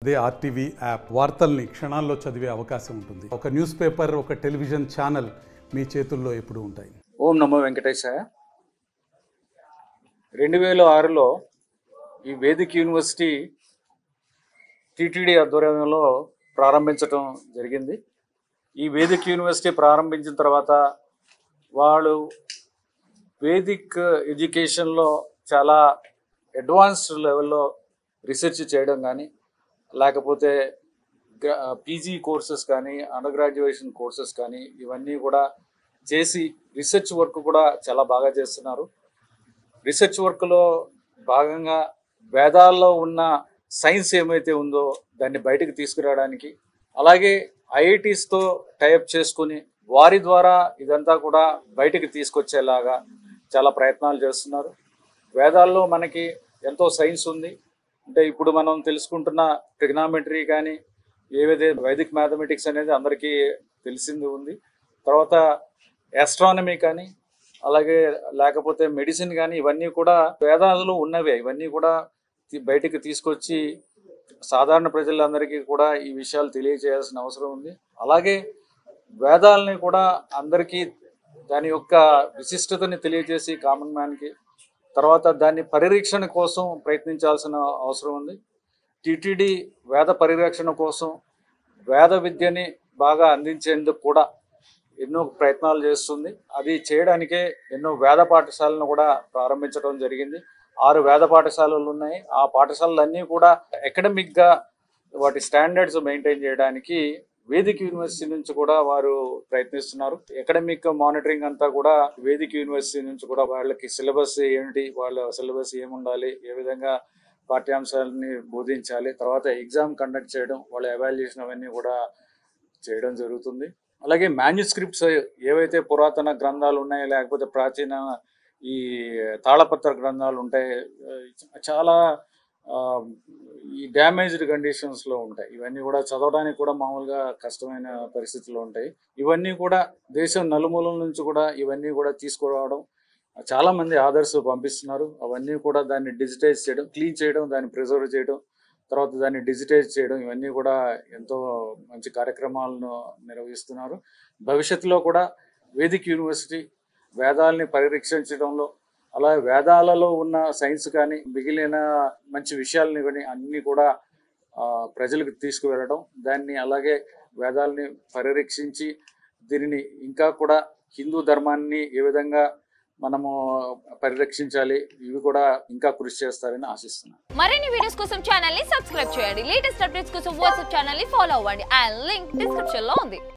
అదే RTV app వార్తల్ని క్షణాల్లో చదివే అవకాశం ఉంటుంది. ఒక న్యూస్ పేపర్, ఒక టెలివిజన్ ఛానల్ మీ చేతుల్లో ఎప్పుడూ ఉంటాయి. ఓం నమో వెంకటేశాయ. 2006లో ఈ వేదిక్ యూనివర్సిటీ టీటీడీ ఆధ్వర్యంలో ప్రారంభించడం జరిగింది. ఈ వేదిక్ యూనివర్సిటీ ప్రారంభించిన తర్వాత వాళ్ళు వేదిక్ ఎడ్యుకేషన్లో చాలా అడ్వాన్స్డ్ లెవెల్లో రీసెర్చ్ చేయడం కానీ, లేకపోతే పీజీ కోర్సెస్ కానీ, అండర్ గ్రాడ్యుయేషన్ కోర్సెస్ కానీ ఇవన్నీ కూడా చేసి రీసెర్చ్ వర్క్ కూడా చాలా బాగా చేస్తున్నారు. రీసెర్చ్ వర్క్లో భాగంగా వేదాల్లో ఉన్న సైన్స్ ఏమైతే ఉందో దాన్ని బయటకు తీసుకురావడానికి, అలాగే ఐఐటీస్తో టైఅప్ చేసుకుని వారి ద్వారా ఇదంతా కూడా బయటకు తీసుకొచ్చేలాగా చాలా ప్రయత్నాలు చేస్తున్నారు. వేదాల్లో మనకి ఎంతో సైన్స్ ఉంది. అంటే ఇప్పుడు మనం తెలుసుకుంటున్న ట్రిగ్నామెట్రీ కానీ, ఏవైతే వైదిక్ మ్యాథమెటిక్స్ అనేది అందరికీ తెలిసింది ఉంది. తర్వాత ఆస్ట్రానమీ కానీ, అలాగే లేకపోతే మెడిసిన్ కానీ, ఇవన్నీ కూడా వేదాలలో ఉన్నవే. ఇవన్నీ కూడా బయటికి తీసుకొచ్చి సాధారణ ప్రజలందరికీ కూడా ఈ విషయాలు తెలియజేయాల్సిన అవసరం ఉంది. అలాగే వేదాలని కూడా అందరికీ దాని యొక్క విశిష్టతని తెలియజేసి కామన్ మ్యాన్కి, తర్వాత దాన్ని పరిరక్షణ కోసం ప్రయత్నించాల్సిన అవసరం ఉంది. టీటీడీ వేద పరిరక్షణ కోసం వేద విద్యని బాగా అందించేందుకు కూడా ఎన్నో ప్రయత్నాలు చేస్తుంది. అది చేయడానికే ఎన్నో వేద పాఠశాలను కూడా ప్రారంభించడం జరిగింది. 6 వేద పాఠశాలలు ఉన్నాయి. ఆ పాఠశాలలన్నీ కూడా అకాడమిక్గా వాటి స్టాండర్డ్స్ మెయింటైన్ చేయడానికి వేదిక్ యూనివర్సిటీ నుంచి కూడా వారు ప్రయత్నిస్తున్నారు. అకాడమిక్ మానిటరింగ్ అంతా కూడా వేదిక్ యూనివర్సిటీ నుంచి కూడా వాళ్ళకి సిలబస్ ఏంటి, వాళ్ళ సిలబస్ ఏముండాలి, ఏ విధంగా పాఠ్యాంశాలని బోధించాలి, తర్వాత ఎగ్జామ్ కండక్ట్ చేయడం, వాళ్ళ ఎవాల్యుయేషన్ అవన్నీ కూడా చేయడం జరుగుతుంది. అలాగే మాన్యుస్క్రిప్ట్స్ ఏవైతే పురాతన గ్రంథాలు ఉన్నాయో, లేకపోతే ప్రాచీన ఈ తాళపత్ర గ్రంథాలు ఉంటాయి, చాలా ఈ డ్యామేజ్డ్ కండిషన్స్లో ఉంటాయి. ఇవన్నీ కూడా చదవడానికి కూడా మామూలుగా కష్టమైన పరిస్థితుల్లో ఉంటాయి. ఇవన్నీ కూడా దేశం నలుమూలల నుంచి కూడా ఇవన్నీ కూడా తీసుకురావడం, చాలామంది ఆర్డర్స్ పంపిస్తున్నారు. అవన్నీ కూడా దాన్ని డిజిటైజ్ చేయడం, క్లీన్ చేయడం, దాన్ని ప్రిజర్వ్ చేయడం, తర్వాత దాన్ని డిజిటైజ్ చేయడం, ఇవన్నీ కూడా ఎంతో మంచి కార్యక్రమాలను నిర్వహిస్తున్నారు. భవిష్యత్తులో కూడా వేదిక్ యూనివర్సిటీ వేదాలని పరిరక్షించడంలో, అలాగే వేదాలలో ఉన్న సైన్స్ కానీ, మిగిలిన మంచి విషయాలని కానీ అన్నీ కూడా ప్రజలకు తీసుకువెళ్ళడం, దాన్ని అలాగే వేదాలని పరిరక్షించి దీనిని ఇంకా కూడా హిందూ ధర్మాన్ని ఏ విధంగా మనము పరిరక్షించాలి, ఇవి కూడా ఇంకా కృషి చేస్తారని ఆశిస్తున్నాను. మరిన్ని వీడియోస్ కోసం ఛానల్ ని సబ్స్క్రైబ్ చేయండి. లేటెస్ట్ అప్డేట్స్ కోసం వాట్సాప్ ఛానల్ ని ఫాలో అవ్వండి. ఆ లింక్ డిస్క్రిప్షన్ లో ఉంది.